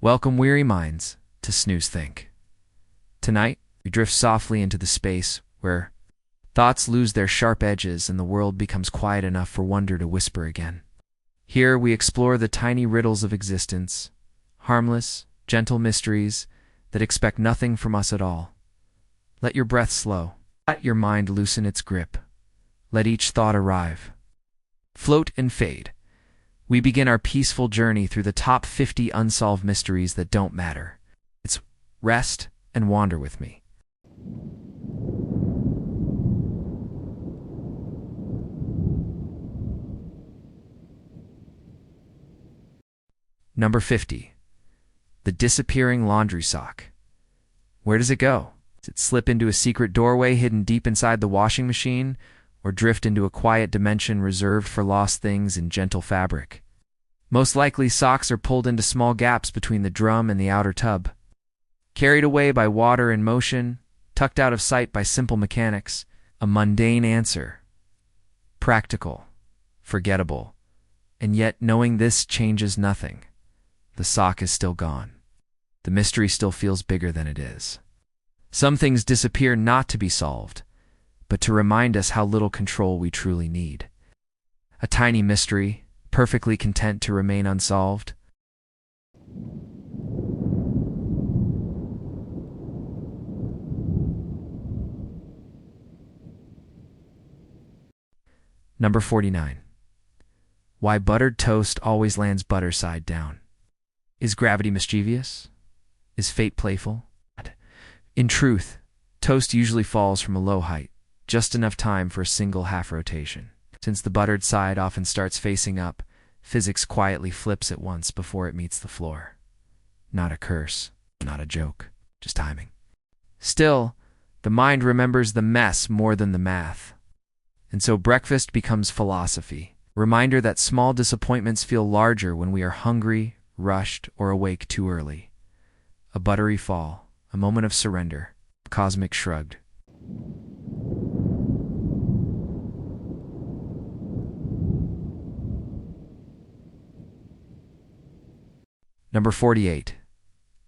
Welcome, weary minds, to SnoozeThink. Tonight, we drift softly into the space where thoughts lose their sharp edges and the world becomes quiet enough for wonder to whisper again. Here, we explore the tiny riddles of existence, harmless, gentle mysteries that expect nothing from us at all. Let your breath slow. Let your mind loosen its grip. Let each thought arrive. Float and fade. We begin our peaceful journey through the top 50 unsolved mysteries that don't matter. It's rest and wander with me. Number 50. The disappearing laundry sock. Where does it go? Does it slip into a secret doorway hidden deep inside the washing machine, or drift into a quiet dimension reserved for lost things in gentle fabric? Most likely, socks are pulled into small gaps between the drum and the outer tub. Carried away by water and motion, tucked out of sight by simple mechanics, a mundane answer. Practical, forgettable, and yet knowing this changes nothing. The sock is still gone. The mystery still feels bigger than it is. Some things disappear not to be solved, but to remind us how little control we truly need. A tiny mystery, perfectly content to remain unsolved. Number 49. Why buttered toast always lands butter side down. Is gravity mischievous? Is fate playful? In truth, toast usually falls from a low height, just enough time for a single half rotation. Since the buttered side often starts facing up, physics quietly flips at once before it meets the floor. Not a curse, not a joke, just timing. Still, the mind remembers the mess more than the math. And so breakfast becomes philosophy, reminder that small disappointments feel larger when we are hungry, rushed, or awake too early. A buttery fall, a moment of surrender, cosmic shrugged. Number 48.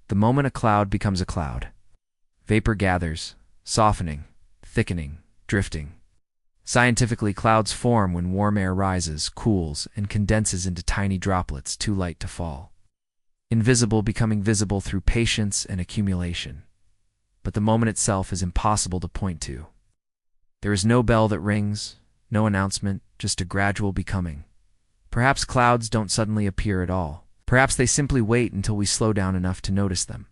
The moment a cloud becomes a cloud. Vapor gathers, softening, thickening, drifting. Scientifically, clouds form when warm air rises, cools, and condenses into tiny droplets too light to fall. Invisible becoming visible through patience and accumulation. But the moment itself is impossible to point to. There is no bell that rings, no announcement, just a gradual becoming. Perhaps clouds don't suddenly appear at all. Perhaps they simply wait until we slow down enough to notice them.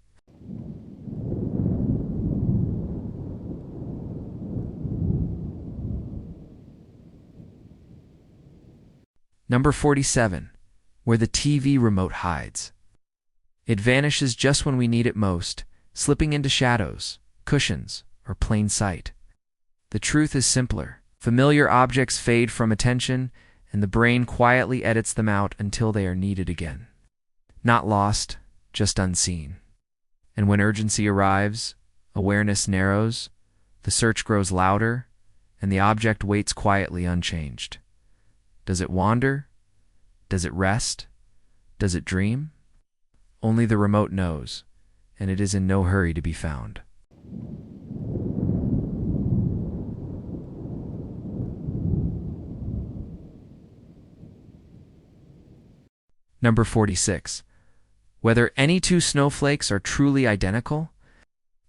Number 47. Where the TV remote hides. It vanishes just when we need it most, slipping into shadows, cushions, or plain sight. The truth is simpler. Familiar objects fade from attention, and the brain quietly edits them out until they are needed again. Not lost, just unseen. And when urgency arrives, awareness narrows, the search grows louder, and the object waits quietly unchanged. Does it wander? Does it rest? Does it dream? Only the remote knows, and it is in no hurry to be found. Number 46. Whether any two snowflakes are truly identical?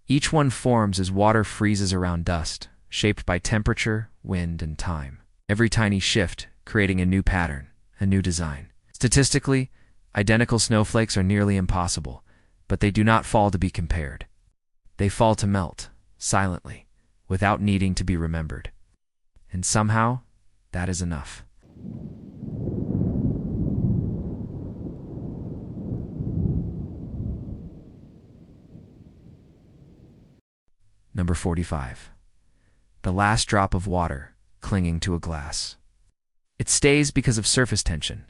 Each one forms as water freezes around dust, shaped by temperature, wind, and time. Every tiny shift creating a new pattern, a new design. Statistically, identical snowflakes are nearly impossible, but they do not fall to be compared. They fall to melt, silently, without needing to be remembered. And somehow, that is enough. Number 45. The last drop of water clinging to a glass. It stays because of surface tension,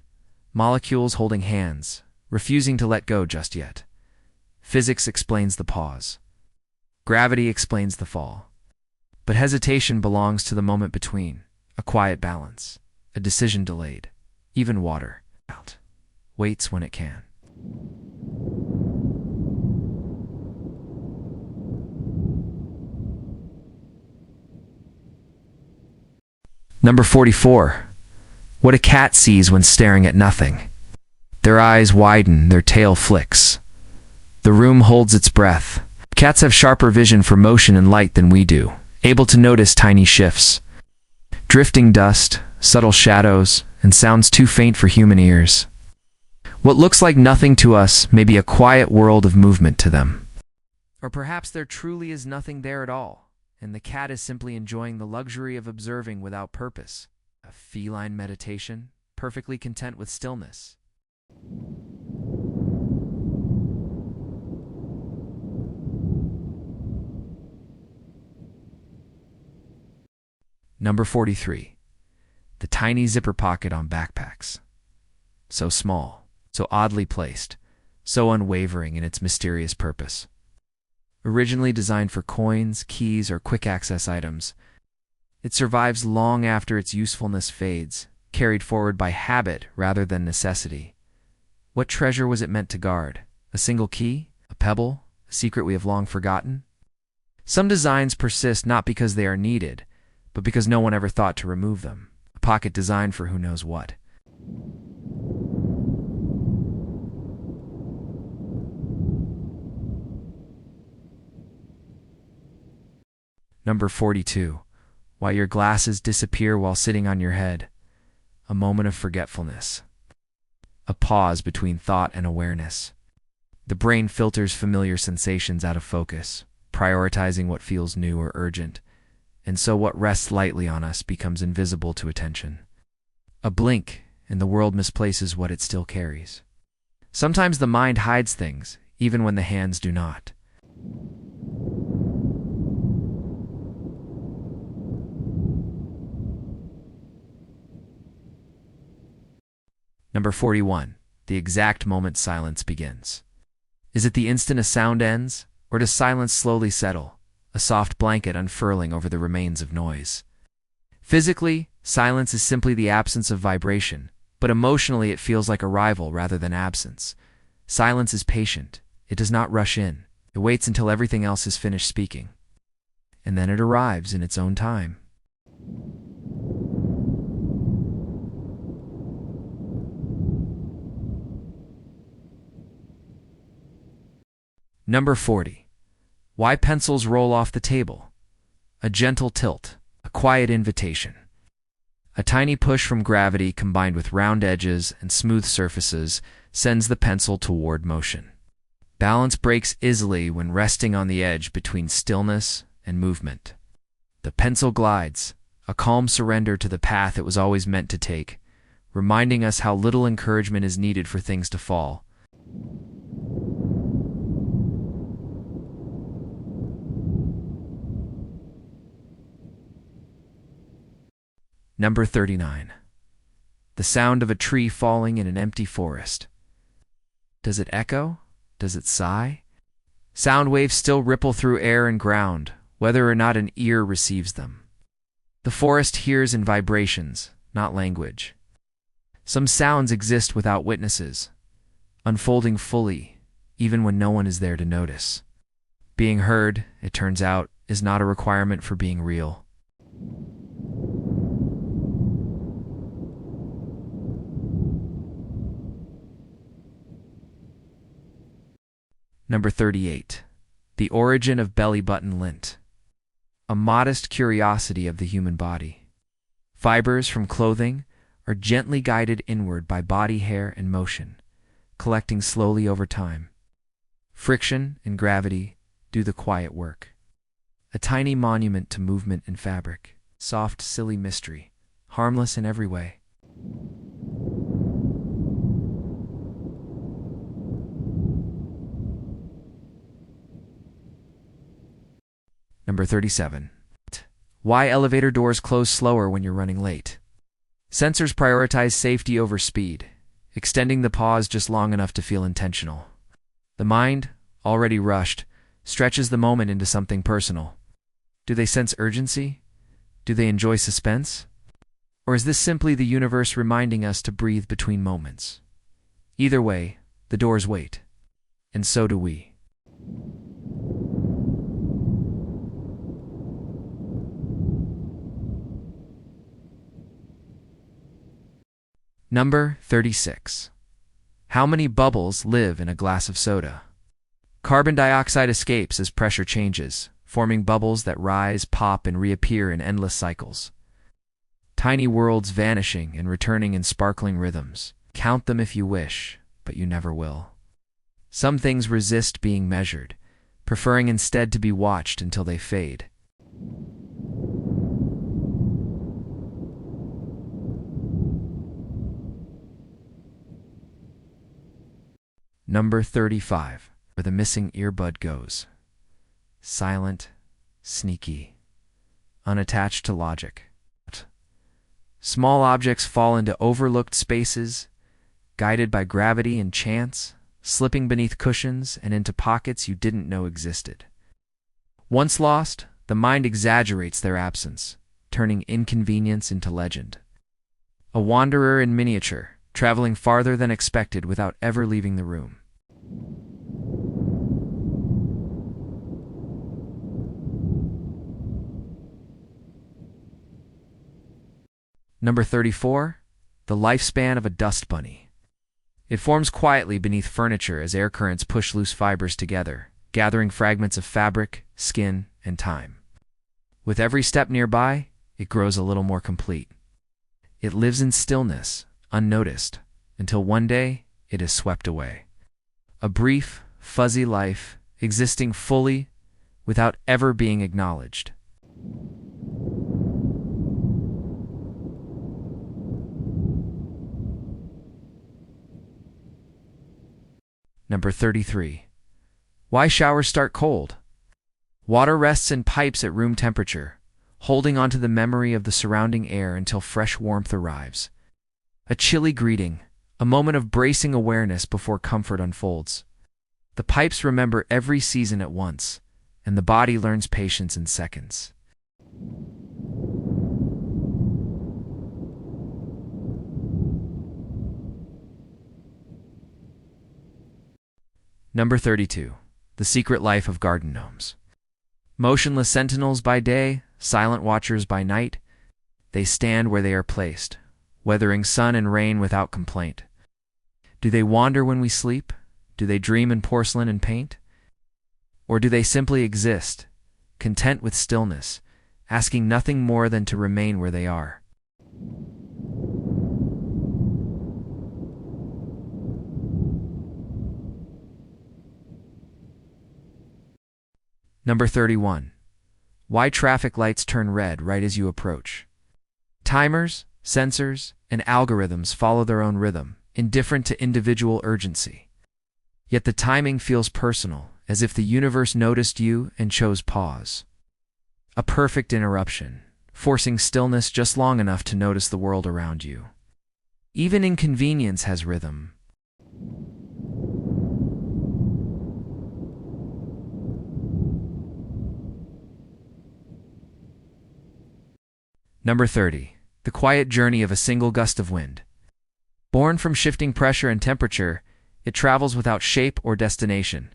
molecules holding hands, refusing to let go just yet. Physics explains the pause. Gravity explains the fall. But hesitation belongs to the moment between, a quiet balance, a decision delayed. Even water waits when it can. Number 44. What a cat sees when staring at nothing. Their eyes widen, their tail flicks. The room holds its breath. Cats have sharper vision for motion and light than we do, able to notice tiny shifts. Drifting dust, subtle shadows, and sounds too faint for human ears. What looks like nothing to us may be a quiet world of movement to them. Or perhaps there truly is nothing there at all, and the cat is simply enjoying the luxury of observing without purpose. A feline meditation, perfectly content with stillness. Number 43. The tiny zipper pocket on backpacks. So small, so oddly placed, so unwavering in its mysterious purpose. Originally designed for coins, keys, or quick-access items, it survives long after its usefulness fades, carried forward by habit rather than necessity. What treasure was it meant to guard? A single key? A pebble? A secret we have long forgotten? Some designs persist not because they are needed, but because no one ever thought to remove them. A pocket designed for who knows what. Number 42. Why your glasses disappear while sitting on your head. A moment of forgetfulness. A pause between thought and awareness. The brain filters familiar sensations out of focus, prioritizing what feels new or urgent, and so what rests lightly on us becomes invisible to attention. A blink, and the world misplaces what it still carries. Sometimes the mind hides things, even when the hands do not. Number 41. The exact moment silence begins. Is it the instant a sound ends, or does silence slowly settle, a soft blanket unfurling over the remains of noise? Physically, silence is simply the absence of vibration, but emotionally it feels like arrival rather than absence. Silence is patient. It does not rush in. It waits until everything else has finished speaking. And then it arrives in its own time. Number 40. Why pencils roll off the table. A gentle tilt, a quiet invitation. A tiny push from gravity combined with round edges and smooth surfaces sends the pencil toward motion. Balance breaks easily when resting on the edge between stillness and movement. The pencil glides, a calm surrender to the path it was always meant to take, reminding us how little encouragement is needed for things to fall. Number 39. The sound of a tree falling in an empty forest. Does it echo? Does it sigh? Sound waves still ripple through air and ground, whether or not an ear receives them. The forest hears in vibrations, not language. Some sounds exist without witnesses, unfolding fully, even when no one is there to notice. Being heard, it turns out, is not a requirement for being real. Number 38. The origin of belly button lint. A modest curiosity of the human body. Fibers from clothing are gently guided inward by body hair and motion, collecting slowly over time. Friction and gravity do the quiet work. A tiny monument to movement and fabric. Soft, silly mystery, harmless in every way. Number 37. Why elevator doors close slower when you're running late. Sensors prioritize safety over speed, extending the pause just long enough to feel intentional. The mind, already rushed, stretches the moment into something personal. Do they sense urgency? Do they enjoy suspense? Or is this simply the universe reminding us to breathe between moments? Either way, the doors wait. And so do we. Number 36. How many bubbles live in a glass of soda? Carbon dioxide escapes as pressure changes, forming bubbles that rise, pop, and reappear in endless cycles. Tiny worlds vanishing and returning in sparkling rhythms. Count them if you wish, but you never will. Some things resist being measured, preferring instead to be watched until they fade. Number 35. Where the missing earbud goes. Silent, sneaky, unattached to logic. Small objects fall into overlooked spaces, guided by gravity and chance, slipping beneath cushions and into pockets you didn't know existed. Once lost, the mind exaggerates their absence, turning inconvenience into legend. A wanderer in miniature, traveling farther than expected without ever leaving the room. Number 34. The lifespan of a dust bunny. It forms quietly beneath furniture as air currents push loose fibers together, gathering fragments of fabric, skin, and time. With every step nearby, it grows a little more complete. It lives in stillness, unnoticed, until one day it is swept away. A brief, fuzzy life, existing fully without ever being acknowledged. Number 33. Why showers start cold? Water rests in pipes at room temperature, holding onto the memory of the surrounding air until fresh warmth arrives. A chilly greeting, a moment of bracing awareness before comfort unfolds. The pipes remember every season at once, and the body learns patience in seconds. Number 32. The secret life of garden gnomes. Motionless sentinels by day, silent watchers by night, they stand where they are placed, weathering sun and rain without complaint. Do they wander when we sleep? Do they dream in porcelain and paint? Or do they simply exist, content with stillness, asking nothing more than to remain where they are? Number 31. Why traffic lights turn red right as you approach. Timers, sensors, and algorithms follow their own rhythm, indifferent to individual urgency. Yet the timing feels personal, as if the universe noticed you and chose pause. A perfect interruption, forcing stillness just long enough to notice the world around you. Even inconvenience has rhythm. Number 30. The quiet journey of a single gust of wind. Born from shifting pressure and temperature, it travels without shape or destination.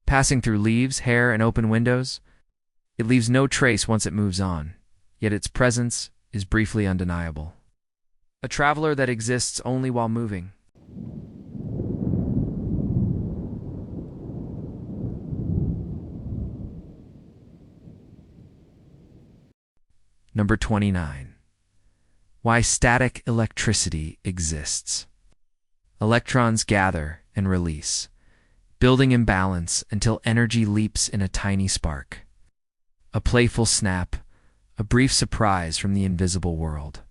Passing through leaves, hair, and open windows, it leaves no trace once it moves on, yet its presence is briefly undeniable. A traveler that exists only while moving. Number 29. Why static electricity exists. Electrons gather and release, building imbalance until energy leaps in a tiny spark. A playful snap, a brief surprise from the invisible world.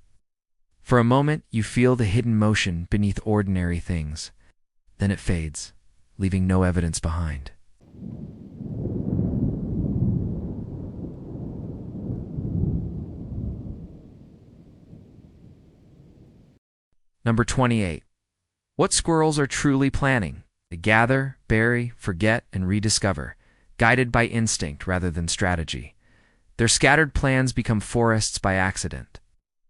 For a moment, you feel the hidden motion beneath ordinary things. Then it fades, leaving no evidence behind. Number 28. What squirrels are truly planning? They gather, bury, forget, and rediscover, guided by instinct rather than strategy. Their scattered plans become forests by accident.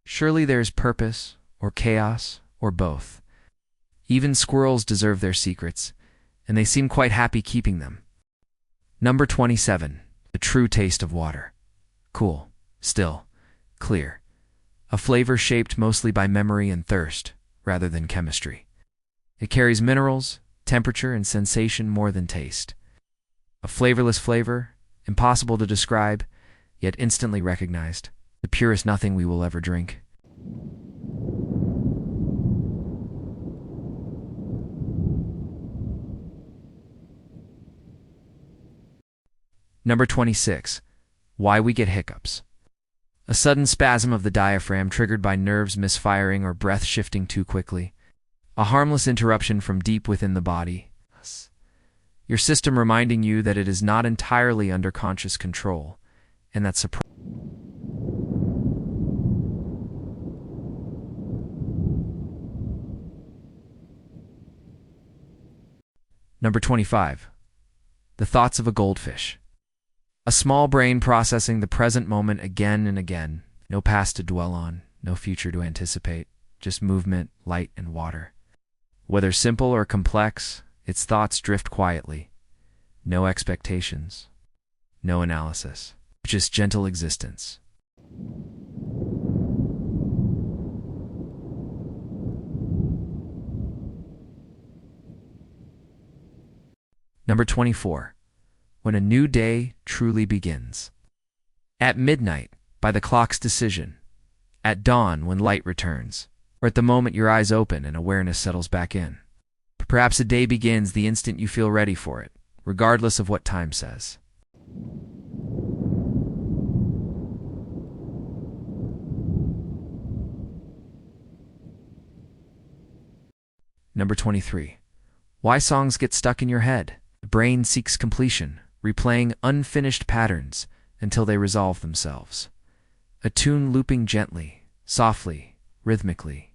Surely there is purpose, or chaos, or both. Even squirrels deserve their secrets, and they seem quite happy keeping them. Number 27. The true taste of water. Cool, still, clear. A flavor shaped mostly by memory and thirst, rather than chemistry. It carries minerals, temperature, and sensation more than taste. A flavorless flavor, impossible to describe, yet instantly recognized. The purest nothing we will ever drink. Number 26. Why we get hiccups. A sudden spasm of the diaphragm triggered by nerves misfiring or breath shifting too quickly. A harmless interruption from deep within the body. Your system reminding you that it is not entirely under conscious control, and that surprise. Number 25. The thoughts of a goldfish. A small brain processing the present moment again and again. No past to dwell on, no future to anticipate, just movement, light, and water. Whether simple or complex, its thoughts drift quietly. No expectations, no analysis, just gentle existence. Number 24. When a new day truly begins. At midnight, by the clock's decision. At dawn, when light returns. Or at the moment your eyes open and awareness settles back in. Perhaps a day begins the instant you feel ready for it, regardless of what time says. Number 23. Why songs get stuck in your head. The brain seeks completion, replaying unfinished patterns until they resolve themselves. A tune looping gently, softly, rhythmically.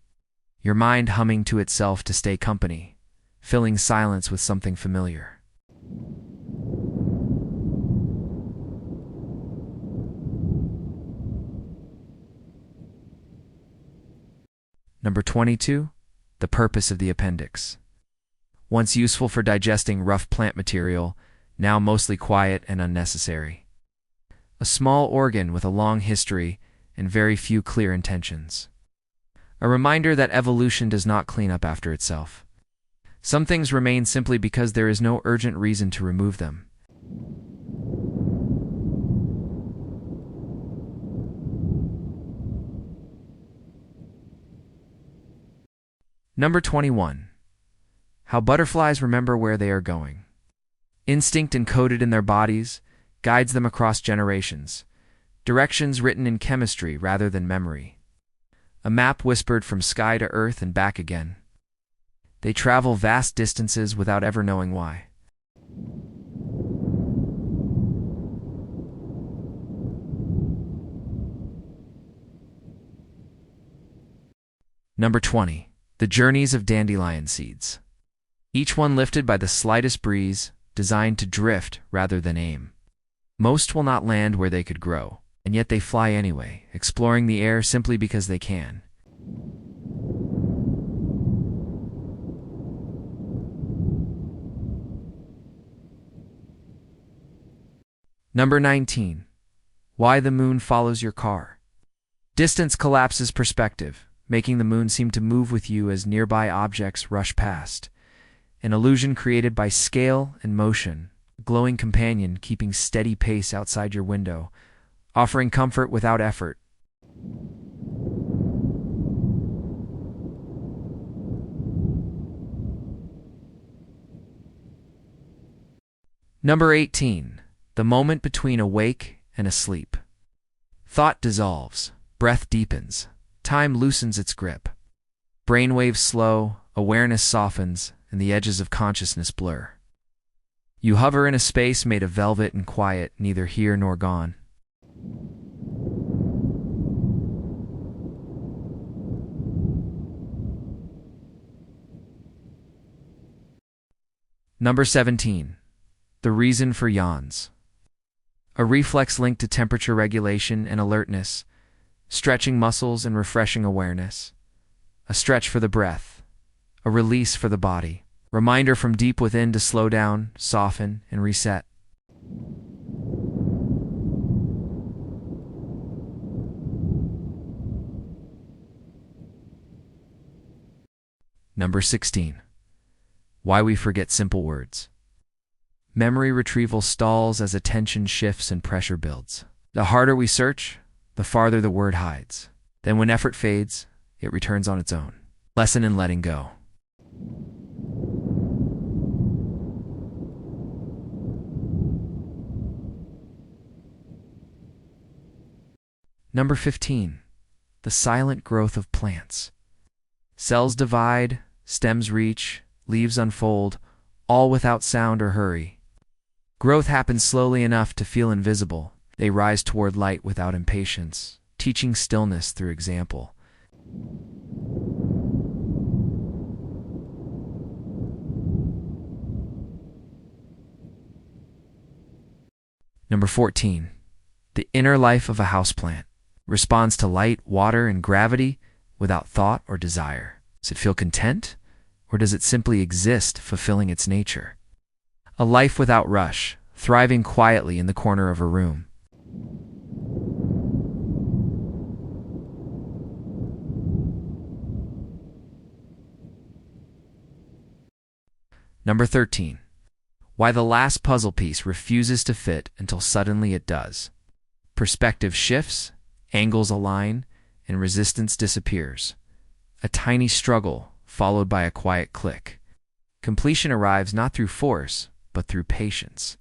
Your mind humming to itself to stay company, filling silence with something familiar. Number 22. The purpose of the appendix. Once useful for digesting rough plant material, now mostly quiet and unnecessary. A small organ with a long history and very few clear intentions. A reminder that evolution does not clean up after itself. Some things remain simply because there is no urgent reason to remove them. Number 21. How butterflies remember where they are going. Instinct encoded in their bodies guides them across generations. Directions written in chemistry rather than memory. A map whispered from sky to earth and back again. They travel vast distances without ever knowing why. Number 20. The journeys of dandelion seeds. Each one lifted by the slightest breeze, designed to drift rather than aim. Most will not land where they could grow, and yet they fly anyway, exploring the air simply because they can. Number 19. Why the moon follows your car. Distance collapses perspective, making the moon seem to move with you as nearby objects rush past. An illusion created by scale and motion, a glowing companion keeping steady pace outside your window, offering comfort without effort. Number 18. The moment between awake and asleep. Thought dissolves, breath deepens, time loosens its grip. Brainwaves slow, awareness softens, and the edges of consciousness blur. You hover in a space made of velvet and quiet, neither here nor gone. Number 17. The reason for yawns. A reflex linked to temperature regulation and alertness, stretching muscles and refreshing awareness. A stretch for the breath, a release for the body. Reminder from deep within to slow down, soften, and reset. Number 16. Why we forget simple words. Memory retrieval stalls as attention shifts and pressure builds. The harder we search, the farther the word hides. Then when effort fades, it returns on its own. Lesson in letting go. Number 15. The silent growth of plants. Cells divide, stems reach, leaves unfold, all without sound or hurry. Growth happens slowly enough to feel invisible. They rise toward light without impatience, teaching stillness through example. Number 14. The inner life of a houseplant. Responds to light, water, and gravity without thought or desire. Does it feel content, or does it simply exist, fulfilling its nature? A life without rush, thriving quietly in the corner of a room. Number 13. Why the last puzzle piece refuses to fit until suddenly it does. Perspective shifts, angles align, and resistance disappears. A tiny struggle, followed by a quiet click. Completion arrives not through force, but through patience.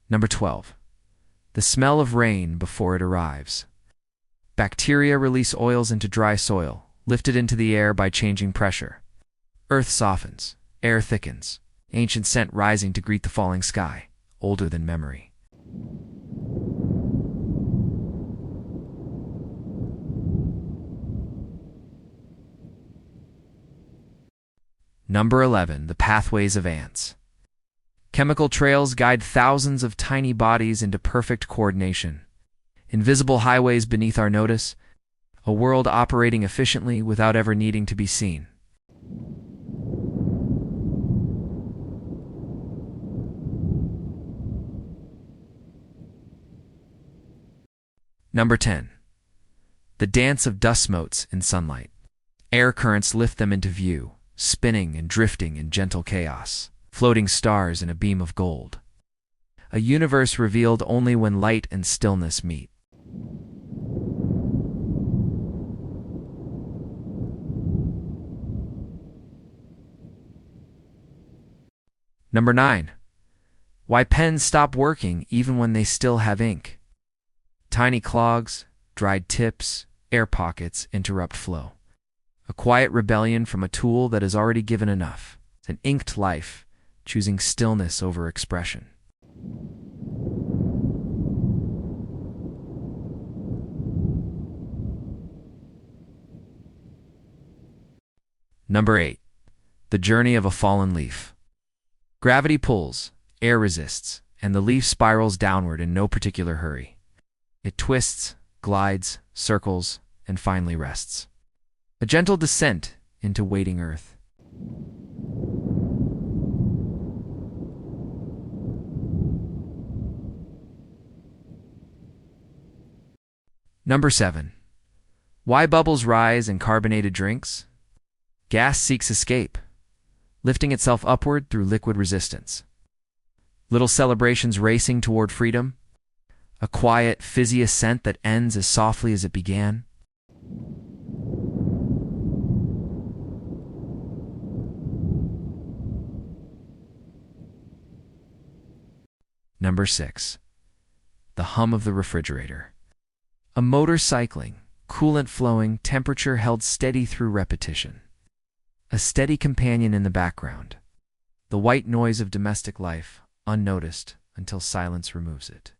Number 12. The smell of rain before it arrives. Bacteria release oils into dry soil, lifted into the air by changing pressure. Earth softens, air thickens, ancient scent rising to greet the falling sky, older than memory. Number 11. The pathways of ants. Chemical trails guide thousands of tiny bodies into perfect coordination. Invisible highways beneath our notice, a world operating efficiently without ever needing to be seen. Number 10. The dance of dust motes in sunlight. Air currents lift them into view, spinning and drifting in gentle chaos, floating stars in a beam of gold. A universe revealed only when light and stillness meet. Number 9. Why pens stop working even when they still have ink. Tiny clogs, dried tips, air pockets interrupt flow. A quiet rebellion from a tool that has already given enough. It's an inked life, choosing stillness over expression. Number 8. The journey of a fallen leaf. Gravity pulls, air resists, and the leaf spirals downward in no particular hurry. It twists, glides, circles, and finally rests. A gentle descent into waiting earth. Number 7. Why bubbles rise in carbonated drinks? Gas seeks escape, lifting itself upward through liquid resistance. Little celebrations racing toward freedom. A quiet, fizzy ascent that ends as softly as it began. Number 6. The hum of the refrigerator. A motor cycling, coolant flowing, temperature held steady through repetition. A steady companion in the background. The white noise of domestic life, unnoticed until silence removes it.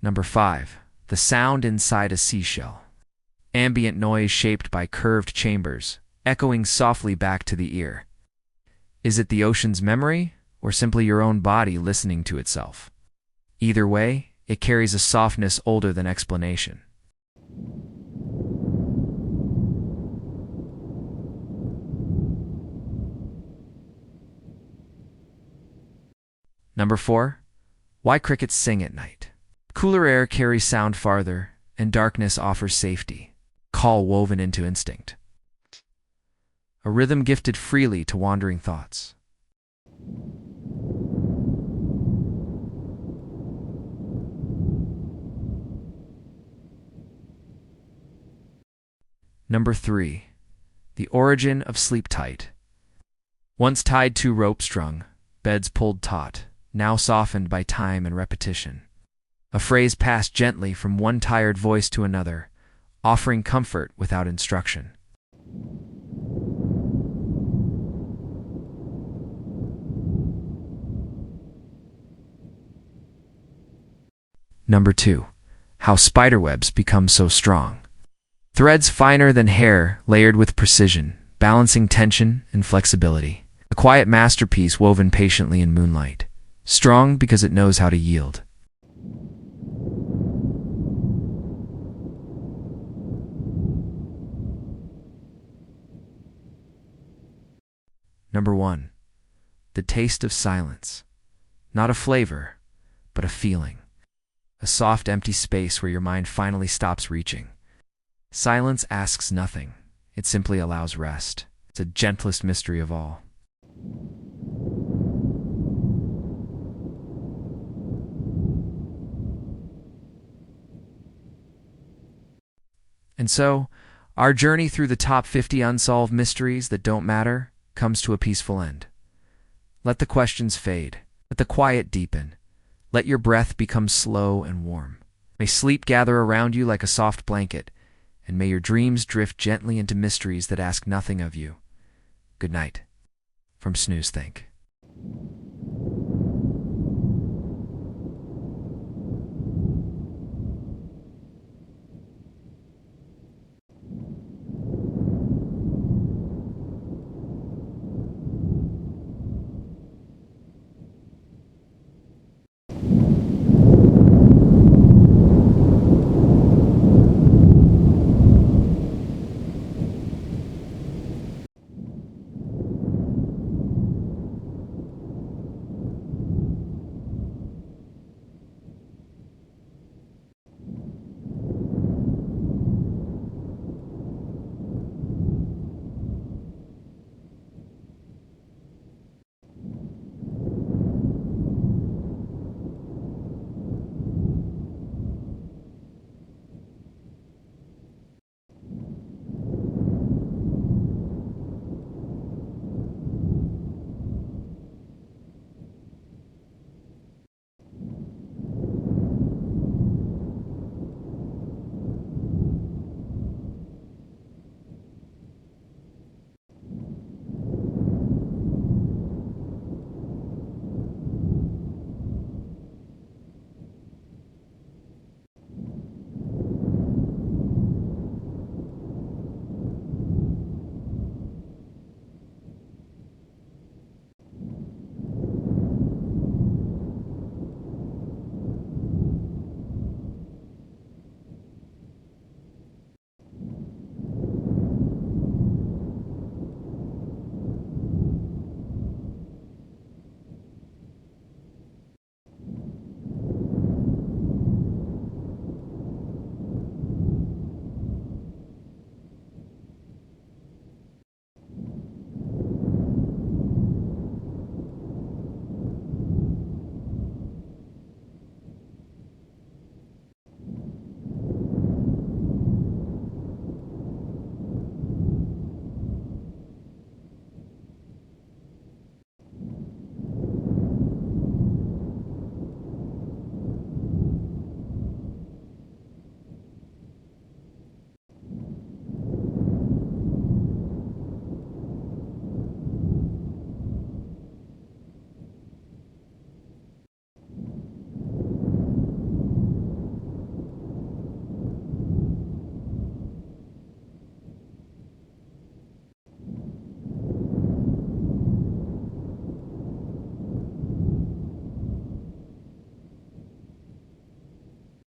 Number 5. The sound inside a seashell. Ambient noise shaped by curved chambers, echoing softly back to the ear. Is it the ocean's memory, or simply your own body listening to itself? Either way, it carries a softness older than explanation. Number 4. Why crickets sing at night. Cooler air carries sound farther, and darkness offers safety. Call woven into instinct. A rhythm gifted freely to wandering thoughts. Number 3. The origin of sleep tight. Once tied to rope strung, beds pulled taut, now softened by time and repetition. A phrase passed gently from one tired voice to another, offering comfort without instruction. Number 2. How spiderwebs become so strong. Threads finer than hair, layered with precision, balancing tension and flexibility. A quiet masterpiece woven patiently in moonlight. Strong because it knows how to yield. Number 1. The taste of silence. Not a flavor, but a feeling. A soft, empty space where your mind finally stops reaching. Silence asks nothing. It simply allows rest. It's the gentlest mystery of all. And so, our journey through the top 50 unsolved mysteries that don't matter comes to a peaceful end. Let the questions fade. Let the quiet deepen. Let your breath become slow and warm. May sleep gather around you like a soft blanket, and may your dreams drift gently into mysteries that ask nothing of you. Good night. From SnoozeThink.